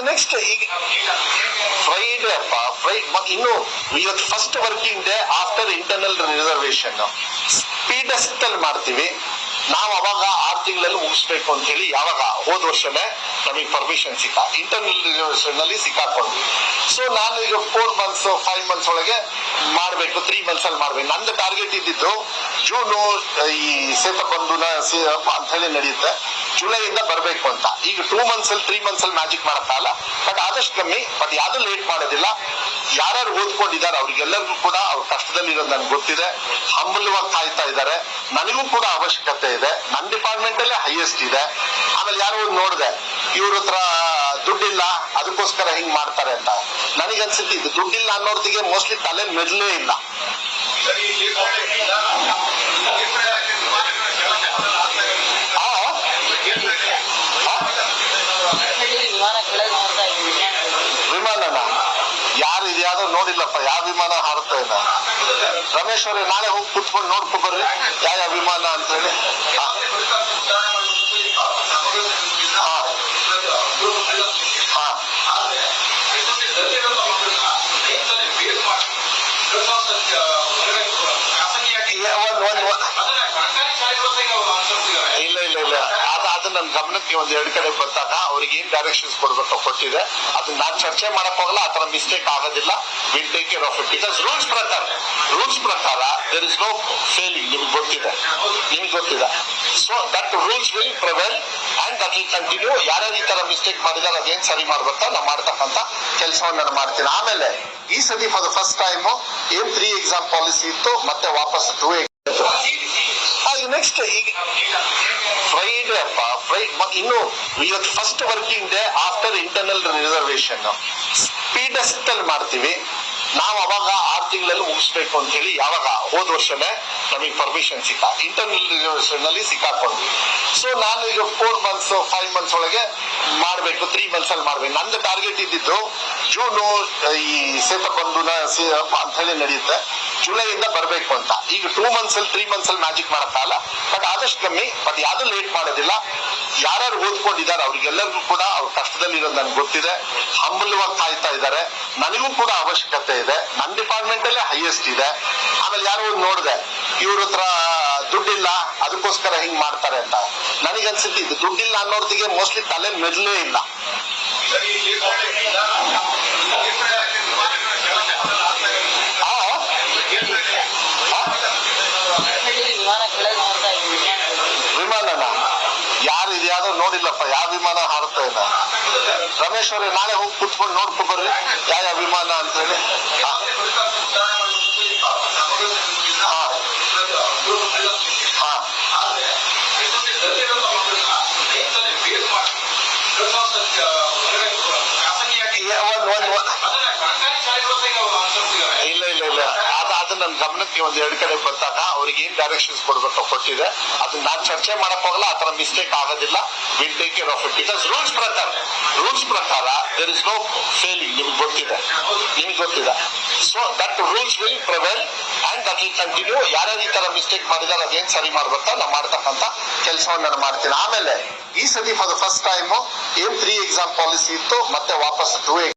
Next ಈಗ Friday ಅಪ್ಪ ಇನ್ನು ಇವತ್ತು first working day after internal reservation speediest ಅಲ್ಲಿ ಮಾಡ್ತೀವಿ ನಾವು. ಅವಾಗ 6 ತಿಂಗಳಲ್ಲಿ ಮುಗಿಸ್ಬೇಕು ಅಂತ ಹೇಳಿ ಯಾವಾಗ ಹೋದ ವರ್ಷನೇ ನಮಗೆ ಪರ್ಮಿಷನ್ ಇಂಟರ್ನಲ್ ರಿಸರ್ವೇಶನ್ ಅಲ್ಲಿ ಸಿಕ್ಕಾಕೊಂಡ್ವಿ. ಸೊ ನಾನು ಈಗ 4 ಮಂತ್ಸ್ 5 ಮಂತ್ಸ್ ಒಳಗೆ ಮಾಡ್ಬೇಕು, 3 ಮಂತ್ಸ್ ಅಲ್ಲಿ ಮಾಡ್ಬೇಕು. ನಂದು ಟಾರ್ಗೆಟ್ ಇದ್ದಿದ್ದು ಜೂನು ಈ ಸೇತುಬಂಧುನ ಅಂತ ಹೇಳಿ ನಡೆಯುತ್ತೆ, ಜುಲೈಯಿಂದ ಬರ್ಬೇಕು ಅಂತ. ಈಗ 2 ಮಂತ್ಸ್ ಅಲ್ಲಿ 3 ಮಂತ್ಸ್ ಅಲ್ಲಿ ಮ್ಯಾಜಿಕ್ ಮಾಡಕ್ಕಾಗಲ್ಲ, ಬಟ್ ಆದಷ್ಟು ಕಮ್ಮಿ. ಬಟ್ ಯಾವ್ದು ಲೇಟ್ ಮಾಡೋದಿಲ್ಲ. ಯಾರ್ಯಾರು ಓದ್ಕೊಂಡಿದ್ದಾರೆ ಅವ್ರಿಗೆಲ್ಲರಿಗೂ ಕೂಡ ಅವ್ರ ಕಷ್ಟದಲ್ಲಿ ಇರೋದು ನನ್ಗೆ ಗೊತ್ತಿದೆ. ಹಂಬಲವಾಗಿ ಕಾಯ್ತಾ ಇದ್ದಾರೆ. ನನಗೂ ಕೂಡ ಅವಶ್ಯಕತೆ ಇದೆ. ನನ್ನ ಡಿಪಾರ್ಟ್ಮೆಂಟ್ ಅಲ್ಲೇ ಹೈಯೆಸ್ಟ್ ಇದೆ. ಆಮೇಲೆ ಯಾರೋ ನೋಡಿದೆ ಇವ್ರ ಹತ್ರ ದುಡ್ಡಿಲ್ಲ ಅದಕ್ಕೋಸ್ಕರ ಹಿಂಗ್ ಮಾಡ್ತಾರೆ ಅಂತ. ನನಗನ್ಸುತ್ತೆ ಇದು ದುಡ್ಡಿಲ್ಲ ಅನ್ನೋರ್ದಿಗೆ ಮೋಸ್ಟ್ಲಿ ತಲೆ ಮೆದ್ಲೇ ಇಲ್ಲ. ವಿಮಾನನ ಯಾರು ಇದು ಯಾವ್ದೋ ನೋಡಿಲ್ಲಪ್ಪ, ಯಾವ ವಿಮಾನ ಹಾರುತ್ತಾ ಇಲ್ಲ. ರಮೇಶ್ ಅವರೇ ನಾಳೆ ಹೋಗಿ ಕುತ್ಕೊಂಡು ನೋಡ್ಕೊ ಬರ್ರಿ ಯಾವ ವಿಮಾನ ಅಂತ ಹೇಳಿ. ಇಲ್ಲ ಇಲ್ಲ ಇಲ್ಲ ಅದು ನನ್ನ ಗಮನಕ್ಕೆ 1-2 ಕಡೆ ಬಂದಾಗ ಅವ್ರಿಗೆ ಏನ್ ಡೈರೆಕ್ಷನ್ಸ್ ಕೊಡ್ಬೇಕು ಕೊಟ್ಟಿದೆ. ಅದನ್ನ ನಾನು ಚರ್ಚೆ ಮಾಡಕ್ ಹೋಗಲ್ಲ. ಆ ತರ ಮಿಸ್ಟೇಕ್ ಆಗೋದಿಲ್ಲ. Will take care of it. Because rules ಪ್ರಕಾರ ದೇರ್ ಇಸ್ ನೋ ಫೇಲಿಂಗ್. ನಿಮ್ಗೆ ಗೊತ್ತಿದೆ. So that rules will prevail and that will continue. ಯಾರ್ಯಾರು ಈ ತರ ಮಿಸ್ಟೇಕ್ ಮಾಡಿದಾರೆ ಅದೇನ್ ಸರಿ ಮಾಡ್ಬೇಕಾ ನಾವು ಮಾಡ್ತಕ್ಕಂತ ಕೆಲಸವನ್ನು ನಾನು ಮಾಡ್ತೀನಿ. ಆಮೇಲೆ ಈ ಸತಿ ಫಾರ್ ದ ಫಸ್ಟ್ ಟೈಮ್ ಏನ್ 3 ಎಕ್ಸಾಮ್ ಪಾಲಿಸಿ ಇತ್ತು ಮತ್ತೆ ವಾಪಸ್ 2 ನೆಕ್ಸ್ಟ್ ಈಗ ಫ್ರೈಡೆ ಅಪ್ಪ ಇನ್ನು ಇವತ್ತು first working day after internal reservation speediest ಅಲ್ಲಿ ಮಾಡ್ತೀವಿ ನಾವು. ಅವಾಗ 6 ತಿಂಗಳಲ್ಲಿ ಮುಗಿಸ್ಬೇಕು ಅಂತ ಹೇಳಿ ಯಾವಾಗ ಹೋದ ವರ್ಷನೇ ನಮಗೆ ಪರ್ಮಿಷನ್ ಇಂಟರ್ನಲ್ ರಿಸರ್ವೇಶನ್ ಅಲ್ಲಿ ಸಿಕ್ಕಾಕೊಂಡ್ವಿ. ಸೊ ನಾನು ಈಗ 4 ಮಂತ್ಸ್ 5 ಮಂತ್ಸ್ ಒಳಗೆ ಮಾಡ್ಬೇಕು, 3 ಮಂತ್ಸ್ ಅಲ್ಲಿ ಮಾಡ್ಬೇಕು. ನಂದು ಟಾರ್ಗೆಟ್ ಇದ್ದಿದ್ದು ಜೂನು ಈ ಸೇತುಬಂಧುನ ಅಂತ ಹೇಳಿ ನಡೆಯುತ್ತೆ, ಜುಲೈಯಿಂದ ಬರ್ಬೇಕು ಅಂತ. ಈಗ 2 ಮಂತ್ಸ್ ಅಲ್ಲಿ 3 ಮಂತ್ಸ್ ಅಲ್ಲಿ ಮ್ಯಾಜಿಕ್ ಮಾಡಕ್ಕಾಗಲ್ಲ, ಬಟ್ ಆದಷ್ಟು ಕಮ್ಮಿ. ಬಟ್ ಯಾವ್ದು ಲೇಟ್ ಮಾಡೋದಿಲ್ಲ. ಯಾರ್ಯಾರು ಓದ್ಕೊಂಡಿದ್ದಾರೆ ಅವ್ರಿಗೆಲ್ಲರಿಗೂ ಕೂಡ ಅವ್ರ ಕಷ್ಟದಲ್ಲಿ ಇರೋದು ನನ್ಗೆ ಗೊತ್ತಿದೆ. ಹಂಬಲವಾಗಿ ಕಾಯ್ತಾ ಇದ್ದಾರೆ. ನನಗೂ ಕೂಡ ಅವಶ್ಯಕತೆ ಇದೆ. ನನ್ನ ಡಿಪಾರ್ಟ್ಮೆಂಟ್ ಅಲ್ಲೇ ಹೈಯೆಸ್ಟ್ ಇದೆ. ಆಮೇಲೆ ಯಾರೋ ನೋಡಿದೆ ಇವ್ರ ಹತ್ರ ದುಡ್ಡಿಲ್ಲ ಅದಕ್ಕೋಸ್ಕರ ಹಿಂಗ್ ಮಾಡ್ತಾರೆ ಅಂತ. ನನಗನ್ಸುತ್ತೆ ಇದು ದುಡ್ಡಿಲ್ಲ ಅನ್ನೋರ್ದಿಗೆ ಮೋಸ್ಟ್ಲಿ ತಲೆ ಮೆದ್ಲೇ ಇಲ್ಲ. ವಿಮಾನನ ಯಾರು ಇದು ಯಾವ್ದೋ ನೋಡಿಲ್ಲಪ್ಪ, ಯಾವ ವಿಮಾನ ಹಾರುತ್ತಾ ಇಲ್ಲ. ರಮೇಶ್ ಅವರೇ ನಾಳೆ ಹೋಗಿ ಕುತ್ಕೊಂಡು ನೋಡ್ಕೊ ಬರ್ರಿ ಯಾವ ವಿಮಾನ ಅಂತ ಹೇಳಿ. ಇಲ್ಲ ಇಲ್ಲ ಇಲ್ಲ ಅದು ನನ್ನ ಗಮನಕ್ಕೆ 1-2 ಕಡೆ ಬಂದಾಗ ಅವ್ರಿಗೆ ಏನ್ ಡೈರೆಕ್ಷನ್ಸ್ ಕೊಡ್ಬೇಕು ಕೊಟ್ಟಿದೆ. ಅದನ್ನ ನಾನು ಚರ್ಚೆ ಮಾಡಕ್ ಹೋಗಲ್ಲ. ಆ ತರ ಮಿಸ್ಟೇಕ್ ಆಗೋದಿಲ್ಲ. Will take care of it. Because rules ಪ್ರಕಾರ ದೇರ್ ಇಸ್ ನೋ ಫೇಲಿಂಗ್. ನಿಮ್ಗೆ ಗೊತ್ತಿದೆ. So that rules will prevail and that will continue. ಯಾರ್ಯಾರು ಈ ತರ ಮಿಸ್ಟೇಕ್ ಮಾಡಿದಾರೆ ಅದೇನ್ ಸರಿ ಮಾಡ್ಬೇಕಾ ನಾವು ಮಾಡ್ತಕ್ಕಂತ ಕೆಲಸವನ್ನು ನಾನು ಮಾಡ್ತೀನಿ. ಆಮೇಲೆ ಈ ಸತಿ ಫಾರ್ ದ ಫಸ್ಟ್ ಟೈಮ್ ಏನ್ 3 ಎಕ್ಸಾಮ್ ಪಾಲಿಸಿ ಇತ್ತು ಮತ್ತೆ ವಾಪಸ್ 2